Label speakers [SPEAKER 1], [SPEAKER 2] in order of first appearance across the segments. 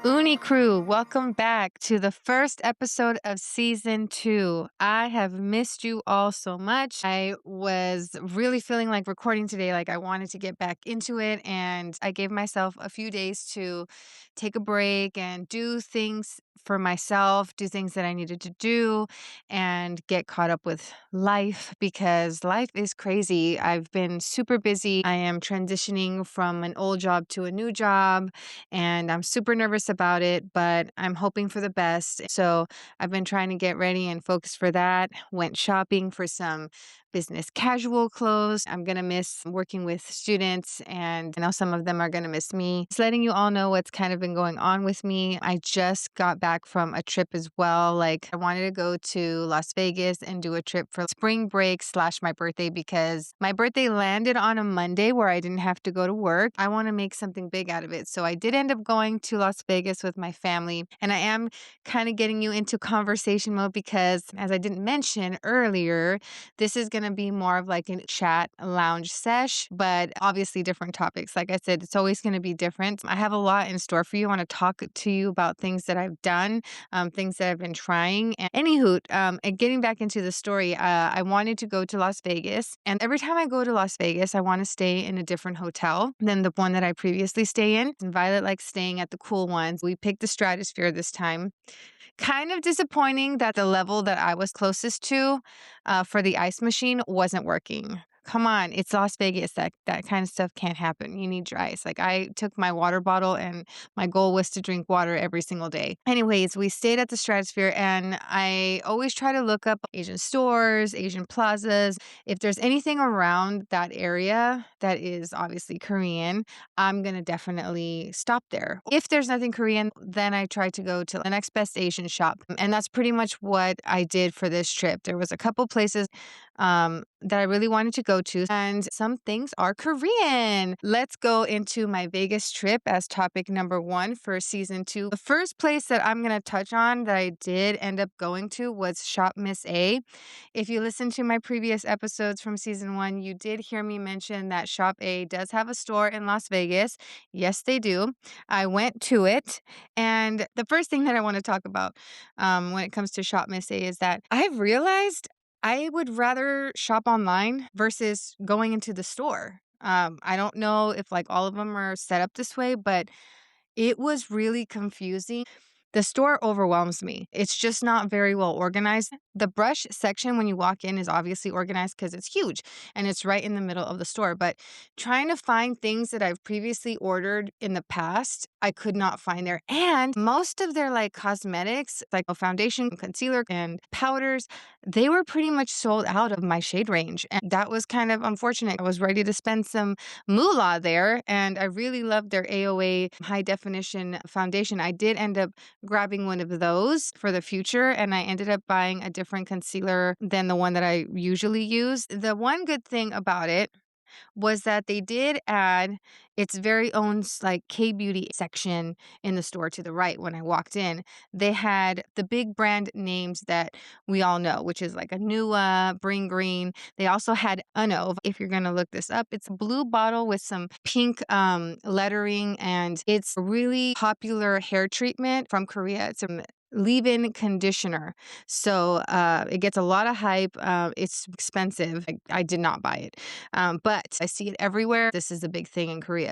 [SPEAKER 1] Unni Crew, welcome back to the first episode of season 2. I have missed you all so much. I was really feeling like recording today, like I wanted to get back into it, and I gave myself a few days to take a break and do things for myself, do things that I needed to do, and get caught up with life because life is crazy. I've been super busy. I am transitioning from an old job to a new job and I'm super nervous about it, but I'm hoping for the best. So I've been trying to get ready and focus for that. Went shopping for some business casual clothes. I'm going to miss working with students, and I know some of them are going to miss me. Just letting you all know what's kind of been going on with me. I just got back from a trip as well. Like, I wanted to go to Las Vegas and do a trip for spring break slash my birthday because my birthday landed on a Monday where I didn't have to go to work. I want to make something big out of it. So I did end up going to Las Vegas with my family, and I am kind of getting you into conversation mode because, as I didn't mention earlier, this is going to be more of like a chat lounge sesh, but obviously different topics. Like I said, it's always going to be different. I have a lot in store for you. I want to talk to you about things that I've done, things that I've been trying. And anywho, and getting back into the story, I wanted to go to Las Vegas. And every time I go to Las Vegas, I want to stay in a different hotel than the one that I previously stay in. And Violet likes staying at the cool ones. We picked the Stratosphere this time. Kind of disappointing that the level that I was closest to for the ice machine wasn't working. Come on, it's Las Vegas. That kind of stuff can't happen. You need your ice. Like, I took my water bottle and my goal was to drink water every single day. Anyways, we stayed at the Stratosphere, and I always try to look up Asian stores, Asian plazas. If there's anything around that area that is obviously Korean, I'm gonna definitely stop there. If there's nothing Korean, then I try to go to the next best Asian shop. And that's pretty much what I did for this trip. There was a couple places that I really wanted to go to, and some things are Korean. Let's go into my Vegas trip as topic number 1 for season 2. The first place that I'm going to touch on that I did end up going to was Shop Miss A. If you listen to my previous episodes from season 1, you did hear me mention that Shop A does have a store in Las Vegas. Yes, they do. I went to it. And the first thing that I want to talk about when it comes to Shop Miss A is that I've realized I would rather shop online versus going into the store. I don't know if like all of them are set up this way, but it was really confusing. The store overwhelms me. It's just not very well organized. The brush section, when you walk in, is obviously organized because it's huge and it's right in the middle of the store. But trying to find things that I've previously ordered in the past, I could not find there. And most of their like cosmetics, like a foundation, concealer, and powders, they were pretty much sold out of my shade range. And that was kind of unfortunate. I was ready to spend some moolah there, and I really loved their AOA high definition foundation. I did end up grabbing one of those for the future, and I ended up buying a different concealer than the one that I usually use. The one good thing about it was that they did add its very own like K-beauty section in the store to the right. When I walked in, they had the big brand names that we all know, which is like Anua, Bring Green. They also had Unno. If you're going to look this up, it's a blue bottle with some pink lettering, and it's a really popular hair treatment from Korea. It's a leave-in conditioner. So it gets a lot of hype. It's expensive. I did not buy it. But I see it everywhere. This is a big thing in Korea.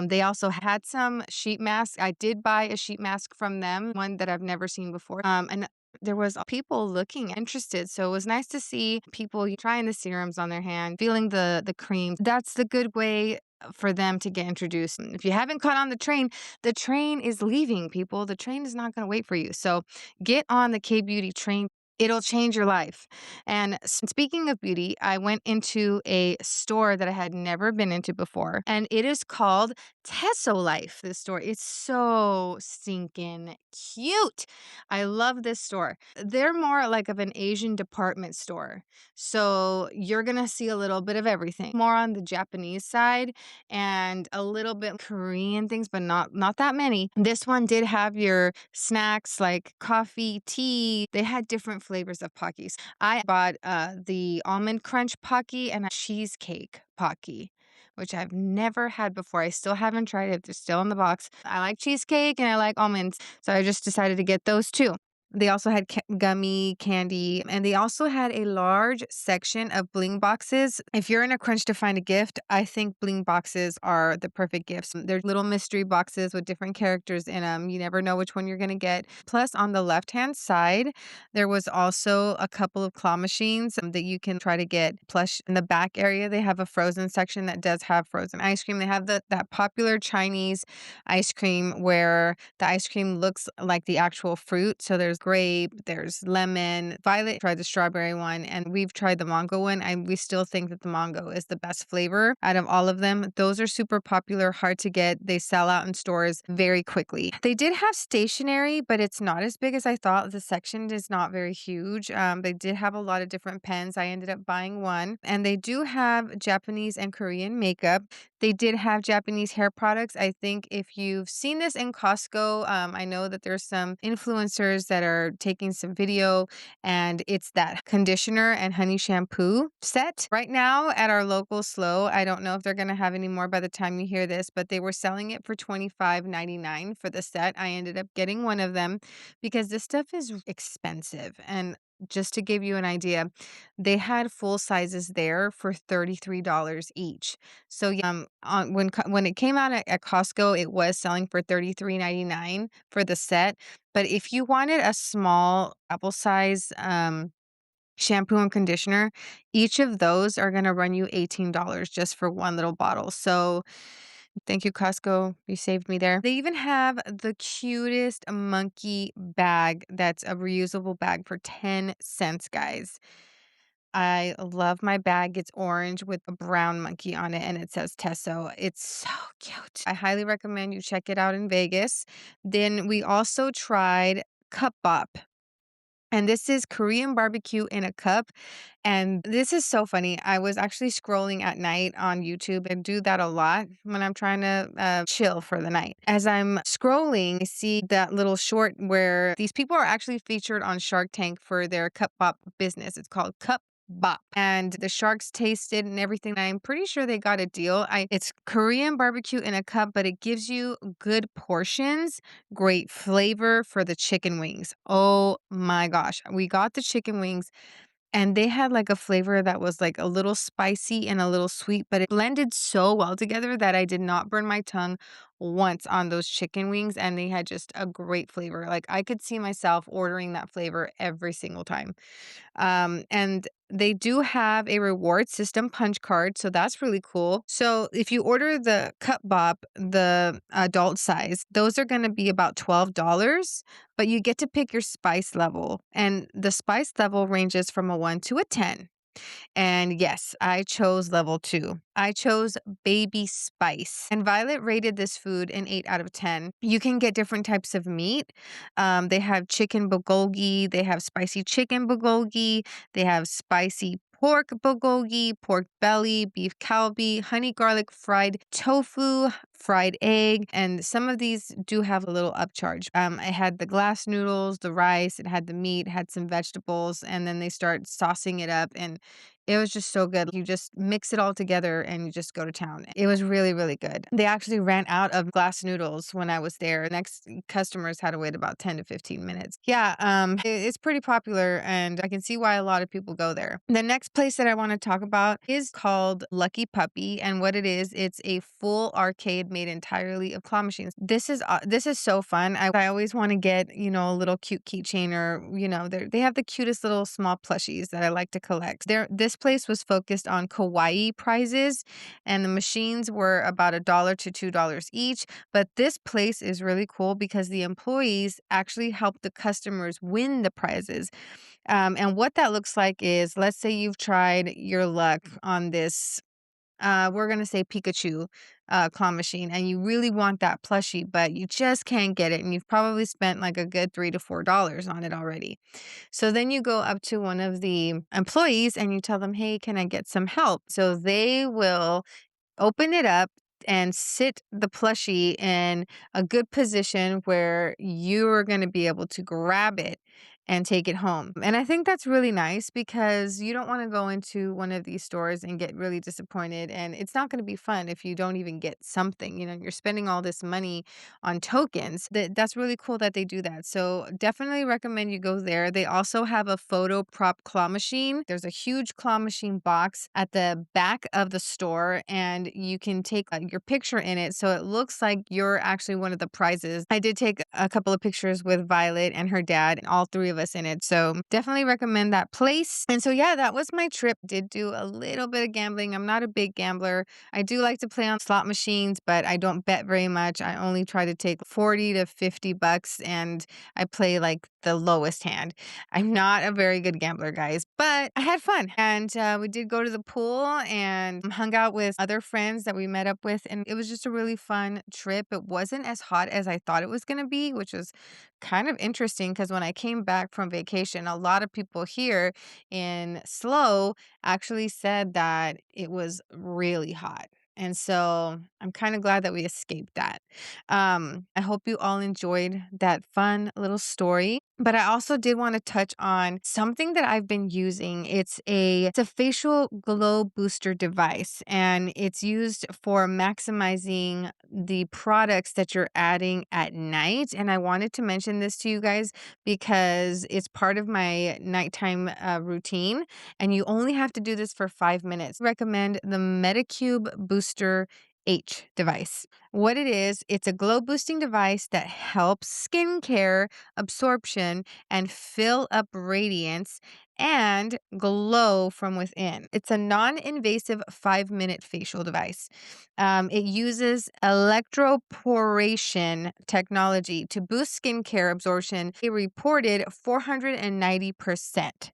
[SPEAKER 1] They also had some sheet masks. I did buy a sheet mask from them, one that I've never seen before. And there was people looking interested. So it was nice to see people trying the serums on their hand, feeling the cream. That's the good way for them to get introduced. If you haven't caught on the train is leaving, people. The train is not going to wait for you. So get on the K-beauty train. It'll change your life. And speaking of beauty, I went into a store that I had never been into before, and it is called Tesso Life. This store, it's so stinking cute. I love this store. They're more like of an Asian department store. So you're going to see a little bit of everything, more on the Japanese side and a little bit Korean things, but not that many. This one did have your snacks like coffee, tea. They had different flavors of Pockies. I bought the almond crunch Pocky and a cheesecake Pocky. which I've never had before. I still haven't tried it. They're still in the box. I like cheesecake and I like almonds. So I just decided to get those too. They also had gummy candy, and they also had a large section of bling boxes. If you're in a crunch to find a gift, I think bling boxes are the perfect gifts. They're little mystery boxes with different characters in them. You never know which one you're going to get. Plus, on the left-hand side, there was also a couple of claw machines that you can try to get. Plus, in the back area, they have a frozen section that does have frozen ice cream. They have that popular Chinese ice cream where the ice cream looks like the actual fruit. So there's grape, there's lemon. Violet tried the strawberry one, and we've tried the mango one. And we still think that the mango is the best flavor out of all of them. Those are super popular, hard to get. They sell out in stores very quickly. They did have stationery, but it's not as big as I thought. The section is not very huge. They did have a lot of different pens. I ended up buying one. And they do have Japanese and Korean makeup. They did have Japanese hair products. I think if you've seen this in Costco, I know that there's some influencers that are taking some video, and it's that conditioner and honey shampoo set. Right now at our local Slow, I don't know if they're going to have any more by the time you hear this, but they were selling it for $25.99 for the set. I ended up getting one of them because this stuff is expensive. And just to give you an idea, they had full sizes there for $33 each. So when it came out at Costco, it was selling for $33.99 for the set. But if you wanted a small apple size shampoo and conditioner, each of those are going to run you $18 just for one little bottle. So thank you, Costco. You saved me there. They even have the cutest monkey bag that's a reusable bag for 10 cents, guys. I love my bag. It's orange with a brown monkey on it and it says Tesso. It's so cute. I highly recommend you check it out in Vegas. Then we also tried Cup Bop. And this is Korean barbecue in a cup. And this is so funny. I was actually scrolling at night on YouTube and do that a lot when I'm trying to chill for the night. As I'm scrolling, I see that little short where these people are actually featured on Shark Tank for their Cup Bop business. It's called Cup Bop. And the sharks tasted and everything. I'm pretty sure they got a deal. It's Korean barbecue in a cup, but it gives you good portions, great flavor for the chicken wings. Oh my gosh. We got the chicken wings and they had like a flavor that was like a little spicy and a little sweet, but it blended so well together that I did not burn my tongue once on those chicken wings. And they had just a great flavor. Like I could see myself ordering that flavor every single time. And they do have a reward system punch card, so that's really cool. So if you order the Cup Bop, the adult size, those are going to be about $12, but you get to pick your spice level. And the spice level ranges from a 1 to a 10. And yes, I chose level 2. I chose baby spice. And Violet rated this food an 8 out of 10. You can get different types of meat. They have chicken bulgogi, they have spicy chicken bulgogi, they have spicy pork bulgogi, pork belly, beef kalbi, honey garlic fried tofu, fried egg, and some of these do have a little upcharge. I had the glass noodles, the rice, it had the meat, had some vegetables, and then they start saucing it up, and it was just so good. You just mix it all together and you just go to town. It was really, really good. They actually ran out of glass noodles when I was there. Next customers had to wait about 10 to 15 minutes. Yeah, it's pretty popular and I can see why a lot of people go there. The next place that I want to talk about is called Lucky Puppy, and what it is, it's a full arcade made entirely of claw machines. This is so fun. I always want to get, a little cute keychain or, they have the cutest little small plushies that I like to collect. This place was focused on kawaii prizes, and the machines were about $1 to $2 each. But this place is really cool because the employees actually help the customers win the prizes. And what that looks like is, let's say you've tried your luck on this, we're going to say Pikachu claw machine, and you really want that plushie, but you just can't get it. And you've probably spent like a good $3 to $4 on it already. So then you go up to one of the employees and you tell them, hey, can I get some help? So they will open it up and sit the plushie in a good position where you're going to be able to grab it and take it home. And I think that's really nice because you don't want to go into one of these stores and get really disappointed. And it's not going to be fun if you don't even get something. You're spending all this money on tokens. That's really cool that they do that. So definitely recommend you go there. They also have a photo prop claw machine. There's a huge claw machine box at the back of the store, and you can take your picture in it. So it looks like you're actually one of the prizes. I did take a couple of pictures with Violet and her dad, and all three of us in it. So definitely recommend that place. And so, yeah, that was my trip. Did do a little bit of gambling. I'm not a big gambler. I do like to play on slot machines, but I don't bet very much. I only try to take 40 to 50 bucks, and I play like the lowest hand. I'm not a very good gambler, guys, but I had fun. And we did go to the pool and hung out with other friends that we met up with. And it was just a really fun trip. It wasn't as hot as I thought it was going to be, which was kind of interesting because when I came back from vacation, a lot of people here in SLO actually said that it was really hot. And so I'm kind of glad that we escaped that. I hope you all enjoyed that fun little story. But I also did want to touch on something that I've been using. It's a facial glow booster device, and it's used for maximizing the products that you're adding at night. And I wanted to mention this to you guys because it's part of my nighttime routine, and you only have to do this for 5 minutes. I recommend the Medicube Booster H device. What it is, it's a glow boosting device that helps skincare absorption and fill up radiance and glow from within. It's a non invasive 5-minute facial device. It uses electroporation technology to boost skincare absorption. It reported 490%.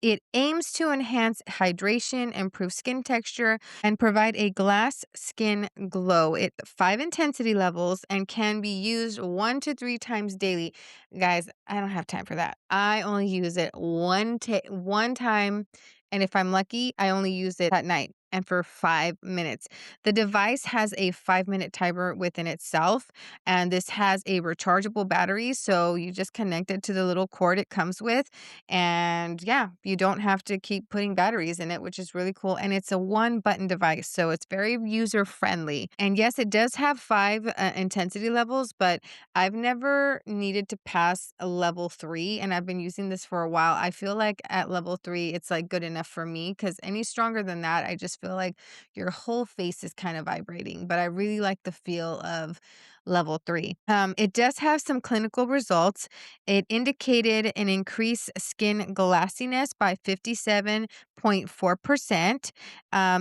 [SPEAKER 1] It aims to enhance hydration, improve skin texture, and provide a glass skin glow. It 5 intensity levels and can be used 1 to 3 times daily. Guys, I don't have time for that. I only use it one time, and if I'm lucky, I only use it at night and for 5 minutes. The device has a 5-minute timer within itself, and this has a rechargeable battery, so you just connect it to the little cord it comes with, and yeah, you don't have to keep putting batteries in it, which is really cool. And it's a one button device, so it's very user friendly. And yes, it does have 5 intensity levels, but I've never needed to pass a level 3, and I've been using this for a while. I feel like at level 3, it's like good enough for me because any stronger than that, I just feel like your whole face is kind of vibrating. But I really like the feel of level 3. It does have some clinical results. It indicated an increased skin glassiness by 57.4%.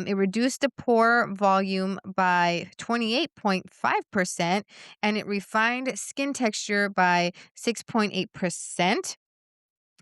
[SPEAKER 1] It reduced the pore volume by 28.5%, and it refined skin texture by 6.8%.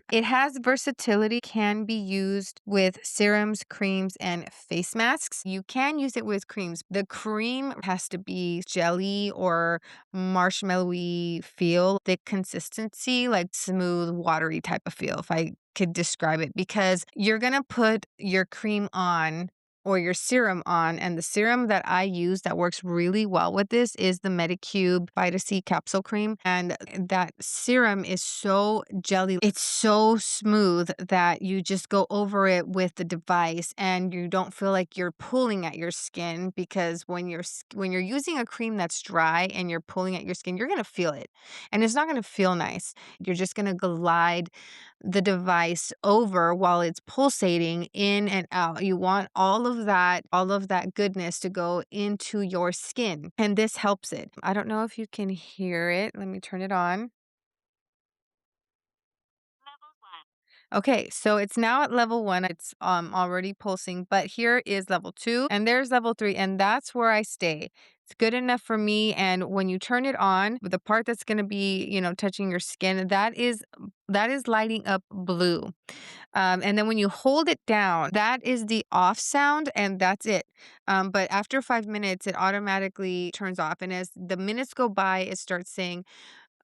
[SPEAKER 1] It has versatility, can be used with serums, creams, and face masks. You can use it with creams. The cream has to be jelly or marshmallowy feel, thick consistency, like smooth, watery type of feel, if I could describe it, because you're going to put your cream on or your serum on. And the serum that I use that works really well with this is the Medicube Vita C capsule cream. And that serum is so jelly. It's so smooth that you just go over it with the device and you don't feel like you're pulling at your skin, because when you're using a cream that's dry and you're pulling at your skin, you're going to feel it. And it's not going to feel nice. You're just going to glide the device over while it's pulsating in and out. You want all of that goodness to go into your skin, and this helps it. I don't know if you can hear it. Let me turn it on. Okay, so it's now at level 1. It's already pulsing, but here is level 2 and there's level 3, and that's where I stay. It's good enough for me. And when you turn it on, the part that's going to be, touching your skin, that is lighting up blue. And then when you hold it down, that is the off sound, and that's it. But after 5 minutes, it automatically turns off. And as the minutes go by, it starts saying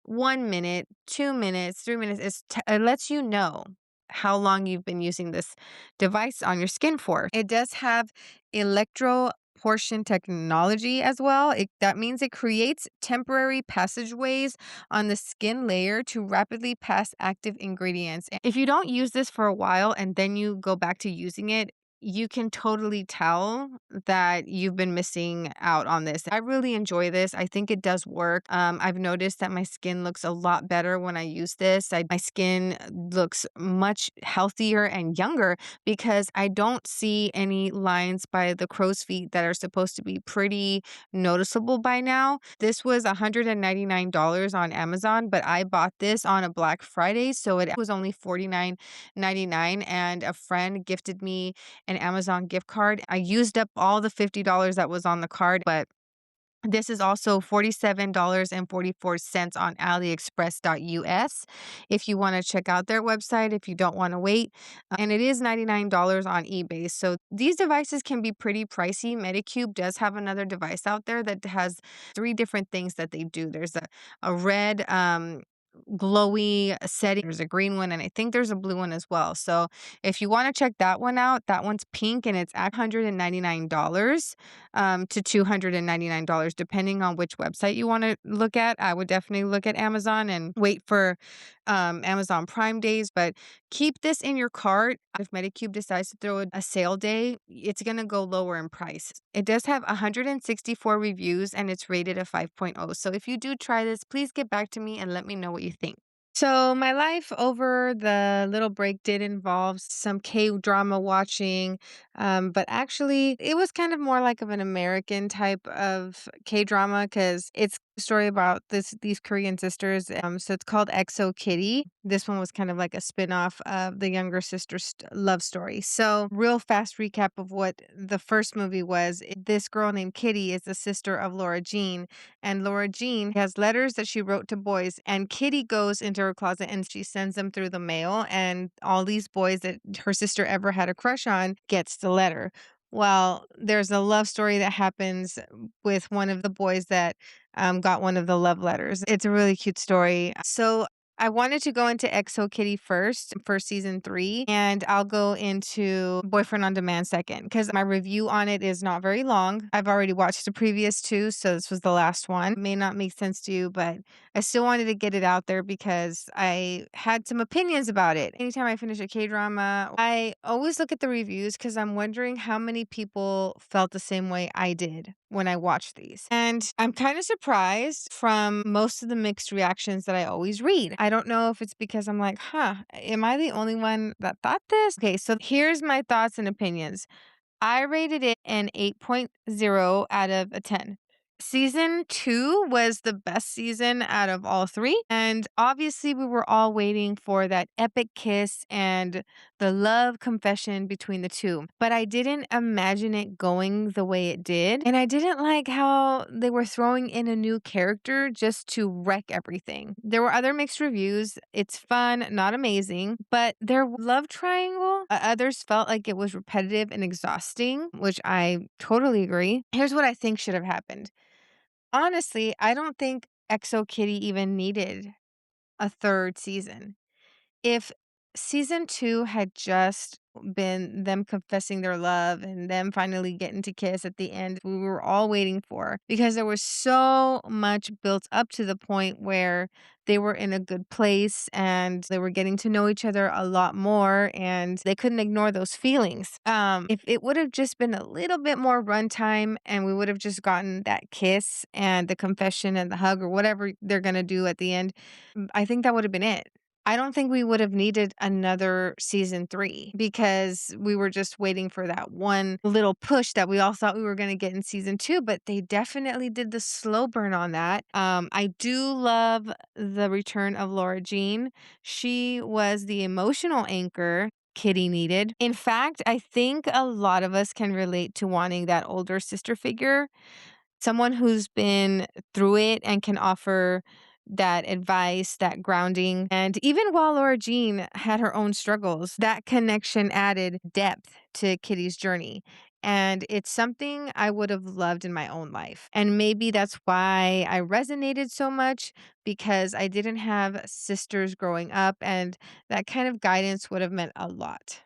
[SPEAKER 1] 1 minute, 2 minutes, 3 minutes. It lets you know how long you've been using this device on your skin for. It does have electro portion technology as well. That means it creates temporary passageways on the skin layer to rapidly pass active ingredients. If you don't use this for a while and then you go back to using it, you can totally tell that you've been missing out on this. I really enjoy this. I think it does work. I've noticed that my skin looks a lot better when I use this. My skin looks much healthier and younger because I don't see any lines by the crow's feet that are supposed to be pretty noticeable by now. This was $199 on Amazon, but I bought this on a Black Friday, so it was only $49.99, and a friend gifted me an Amazon gift card. I used up all the $50 that was on the card, but this is also $47.44 on AliExpress.us if you want to check out their website if you don't want to wait. And it is $99 on eBay. So these devices can be pretty pricey. Medicube does have another device out there that has three different things that they do. There's a red glowy setting. There's a green one, and I think there's a blue one as well. So if you want to check that one out, that one's pink and it's at $199 to $299, depending on which website you want to look at. I would definitely look at Amazon and wait for Amazon Prime days, but keep this in your cart. If Medicube decides to throw a sale day, it's going to go lower in price. It does have 164 reviews and it's rated a 5.0. So if you do try this, please get back to me and let me know what you think. So, my life over the little break did involve some K drama watching, but actually, it was kind of more like of an American type of K drama because it's a story about these Korean sisters. So it's called EXO Kitty. This one was kind of like a spin-off of the younger sister's love story. So, real fast recap of what the first movie was. This girl named Kitty is the sister of Laura Jean, and Laura Jean has letters that she wrote to boys, and Kitty goes into her closet and she sends them through the mail, and all these boys that her sister ever had a crush on gets the letter. Well, there's a love story that happens with one of the boys that got one of the love letters. It's a really cute story. So I wanted to go into EXO Kitty first for season 3, and I'll go into Boyfriend on Demand second because my review on it is not very long. I've already watched the previous two, so this was the last one. It may not make sense to you, but I still wanted to get it out there because I had some opinions about it. Anytime I finish a K-drama, I always look at the reviews because I'm wondering how many people felt the same way I did when I watched these. And I'm kind of surprised from most of the mixed reactions that I always read. I don't know if it's because I'm like, am I the only one that thought this? Okay, so here's my thoughts and opinions. I rated it an 8.0 out of a 10. Season 2 was the best season out of all three. And obviously, we were all waiting for that epic kiss and the love confession between the two. But I didn't imagine it going the way it did. And I didn't like how they were throwing in a new character just to wreck everything. There were other mixed reviews. It's fun, not amazing. But their love triangle, others felt like it was repetitive and exhausting, which I totally agree. Here's what I think should have happened. Honestly, I don't think EXO Kitty even needed a third season. If season 2 had just been them confessing their love and them finally getting to kiss at the end, we were all waiting for, because there was so much built up to the point where they were in a good place and they were getting to know each other a lot more and they couldn't ignore those feelings. If it would have just been a little bit more runtime and we would have just gotten that kiss and the confession and the hug or whatever they're going to do at the end, I think that would have been it. I don't think we would have needed another season 3 because we were just waiting for that one little push that we all thought we were going to get in season 2, but they definitely did the slow burn on that. I do love the return of Laura Jean. She was the emotional anchor Kitty needed. In fact, I think a lot of us can relate to wanting that older sister figure, someone who's been through it and can offer that advice, that grounding. And even while Laura Jean had her own struggles, that connection added depth to Kitty's journey. And it's something I would have loved in my own life. And maybe that's why I resonated so much, because I didn't have sisters growing up, and that kind of guidance would have meant a lot.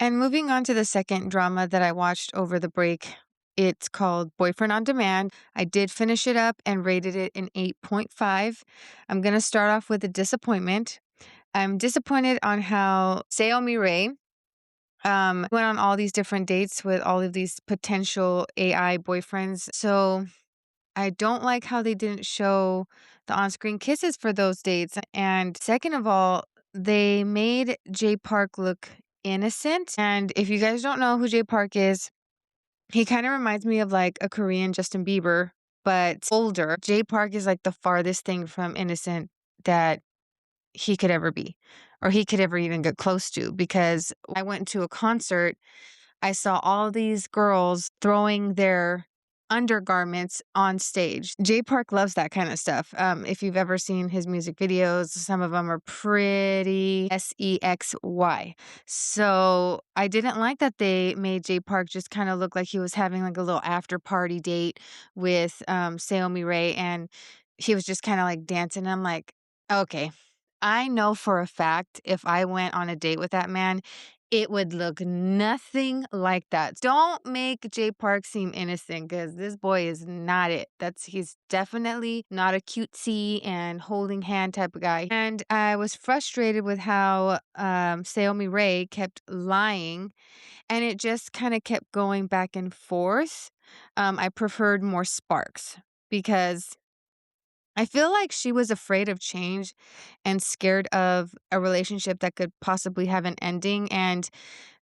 [SPEAKER 1] And moving on to the second drama that I watched over the break, it's called Boyfriend on Demand. I did finish it up and rated it an 8.5. I'm going to start off with a disappointment. I'm disappointed on how Saomi Ray went on all these different dates with all of these potential AI boyfriends. So I don't like how they didn't show the on screen kisses for those dates. And second of all, they made Jay Park look innocent. And if you guys don't know who Jay Park is, he kind of reminds me of like a Korean Justin Bieber, but older. Jay Park is like the farthest thing from innocent that he could ever be, or he could ever even get close to, because I went to a concert. I saw all these girls throwing their undergarments on stage. Jay Park loves that kind of stuff. If you've ever seen his music videos, some of them are pretty sexy. So I didn't like that they made Jay Park just kind of look like he was having like a little after party date with Saomi Ray, and he was just kind of like dancing. I'm like, okay, I know for a fact if I went on a date with that man, it would look nothing like that. Don't make Jay Park seem innocent, because this boy is not it. He's definitely not a cutesy and holding hand type of guy. And I was frustrated with how Saomi Ray kept lying, and it just kind of kept going back and forth. I preferred more sparks, because I feel like she was afraid of change and scared of a relationship that could possibly have an ending. And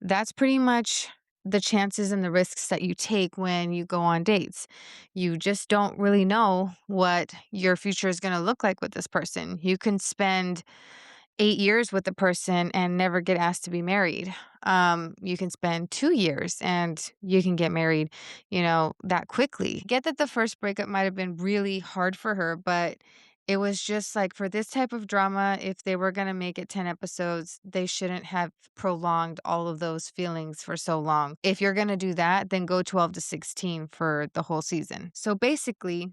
[SPEAKER 1] that's pretty much the chances and the risks that you take when you go on dates. You just don't really know what your future is going to look like with this person. You can spend 8 years with the person and never get asked to be married. You can spend 2 years and you can get married, that quickly. Get that the first breakup might have been really hard for her, but it was just like, for this type of drama, if they were going to make it 10 episodes, they shouldn't have prolonged all of those feelings for so long. If you're going to do that, then go 12 to 16 for the whole season. So basically,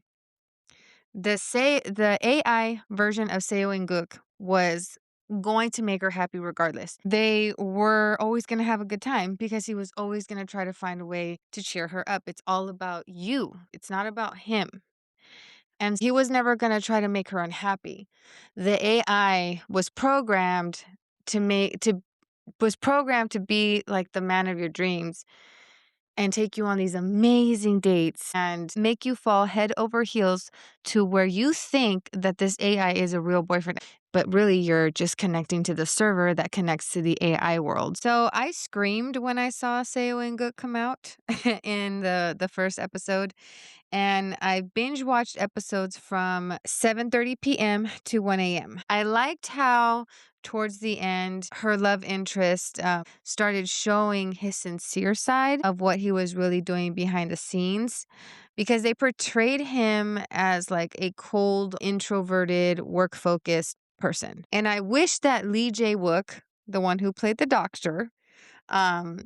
[SPEAKER 1] the AI version of Seo In-guk was going to make her happy regardless. They were always going to have a good time, because he was always going to try to find a way to cheer her up. It's all about you. It's not about him. And he was never going to try to make her unhappy. The AI was programmed to be like the man of your dreams and take you on these amazing dates and make you fall head over heels to where you think that this AI is a real boyfriend, but really you're just connecting to the server that connects to the AI world. So I screamed when I saw Seo In-guk come out in the first episode, and I binge watched episodes from 7:30 p.m. to 1 a.m. I liked how towards the end, her love interest started showing his sincere side of what he was really doing behind the scenes, because they portrayed him as like a cold, introverted, work focused person. And I wish that Lee Jae Wook, the one who played the doctor, um,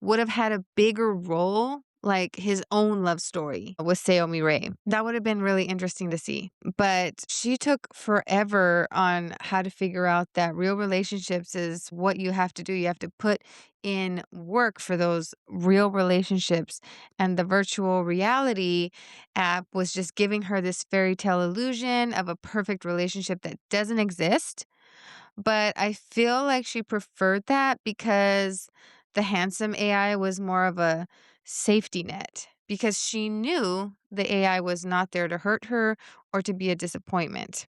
[SPEAKER 1] would have had a bigger role, like his own love story with Saomi Ray. That would have been really interesting to see. But she took forever on how to figure out that real relationships is what you have to do. You have to put in work for those real relationships. And the virtual reality app was just giving her this fairy tale illusion of a perfect relationship that doesn't exist. But I feel like she preferred that because the handsome AI was more of a safety net, because she knew the AI was not there to hurt her or to be a disappointment.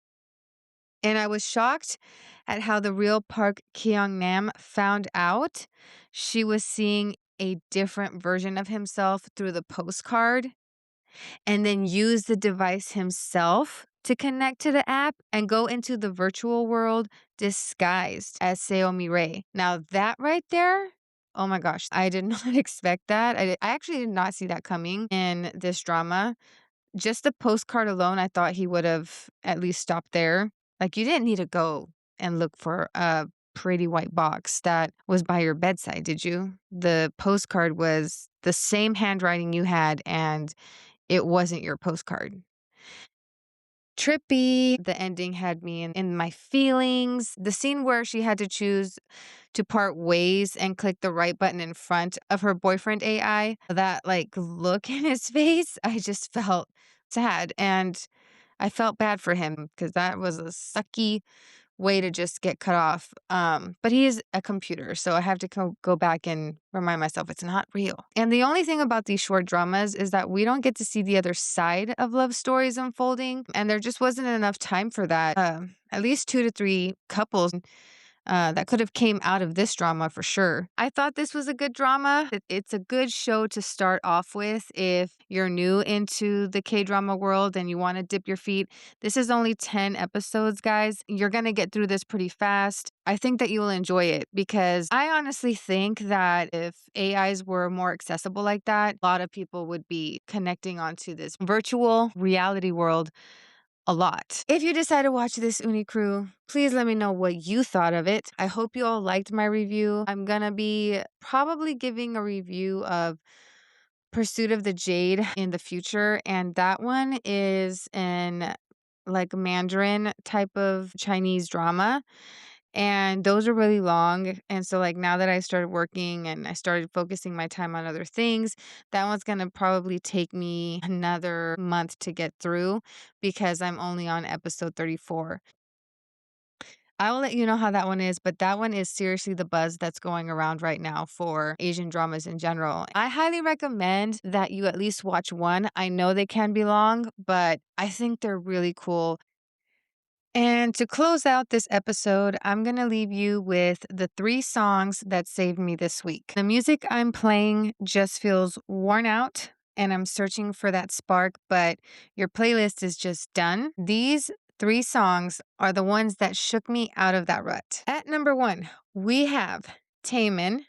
[SPEAKER 1] And I was shocked at how the real Park Kyung Nam found out she was seeing a different version of himself through the postcard, and then use the device himself to connect to the app and go into the virtual world disguised as Saomi Ray. Now, that right there, oh my gosh, I did not expect that. I actually did not see that coming in this drama. Just the postcard alone, I thought he would have at least stopped there. Like, you didn't need to go and look for a pretty white box that was by your bedside, did you? The postcard was the same handwriting you had, and it wasn't your postcard. trippy. The ending had me in my feelings. The scene where she had to choose to part ways and click the right button in front of her boyfriend AI, that like look in his face, I just felt sad and I felt bad for him because that was a sucky way to just get cut off. But he is a computer, so I have to go back and remind myself it's not real. And the only thing about these short dramas is that we don't get to see the other side of love stories unfolding, and there just wasn't enough time for that. At least 2 to 3 couples that could have came out of this drama for sure. I thought this was a good drama. It's a good show to start off with if you're new into the K-drama world and you want to dip your feet. This is only 10 episodes, guys. You're going to get through this pretty fast. I think that you will enjoy it because I honestly think that if AIs were more accessible like that, a lot of people would be connecting onto this virtual reality world a lot. If you decide to watch this Unni Crew, please let me know what you thought of it. I hope you all liked my review. I'm gonna be probably giving a review of Pursuit of the Jade in the future, and that one is an like Mandarin type of Chinese drama. And those are really long. And so, like, now that I started working and I started focusing my time on other things, that one's going to probably take me another month to get through because I'm only on episode 34. I will let you know how that one is, but that one is seriously the buzz that's going around right now for Asian dramas in general. I highly recommend that you at least watch one. I know they can be long, but I think they're really cool. And to close out this episode, I'm going to leave you with the 3 songs that saved me this week. The music I'm playing just feels worn out, and I'm searching for that spark, but your playlist is just done. These 3 songs are the ones that shook me out of that rut. At number 1, we have Taemin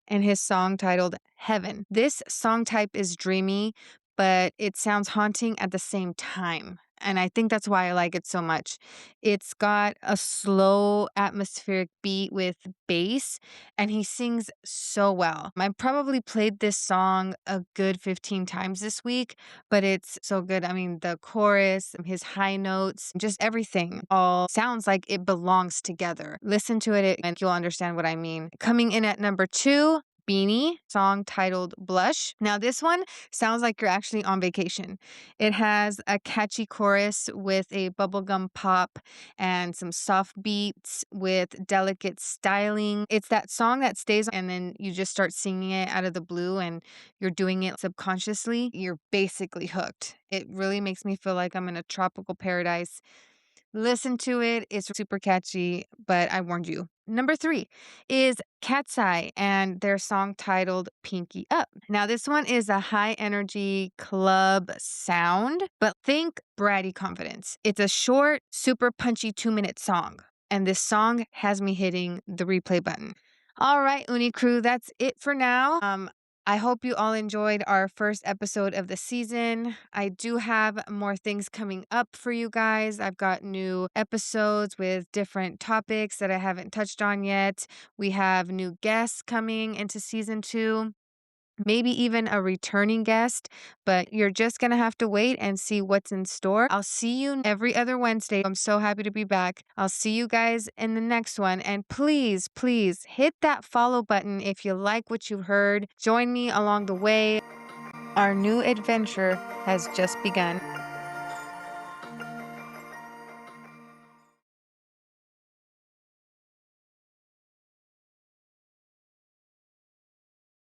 [SPEAKER 1] and his song titled Heaven. This song type is dreamy, but it sounds haunting at the same time. And I think that's why I like it so much. It's got a slow atmospheric beat with bass, and he sings so well. I probably played this song a good 15 times this week, but it's so good. I mean, the chorus, his high notes, just everything all sounds like it belongs together. Listen to it and you'll understand what I mean. Coming in at number 2, Beanie, song titled Blush. Now, this one sounds like you're actually on vacation. It has a catchy chorus with a bubblegum pop and some soft beats with delicate styling. It's that song that stays and then you just start singing it out of the blue and you're doing it subconsciously. You're basically hooked. It really makes me feel like I'm in a tropical paradise. Listen to it. It's super catchy, but I warned you. Number 3 is Cat's Eye and their song titled Pinky Up. Now, this one is a high energy club sound, but think bratty confidence. It's a short, super punchy 2-minute song. And this song has me hitting the replay button. All right, Unni Crew, that's it for now. I hope you all enjoyed our first episode of the season. I do have more things coming up for you guys. I've got new episodes with different topics that I haven't touched on yet. We have new guests coming into season 2. Maybe even a returning guest, but you're just going to have to wait and see what's in store. I'll see you every other Wednesday. I'm so happy to be back. I'll see you guys in the next one. And please, please hit that follow button if you like what you heard. Join me along the way. Our new adventure has just begun.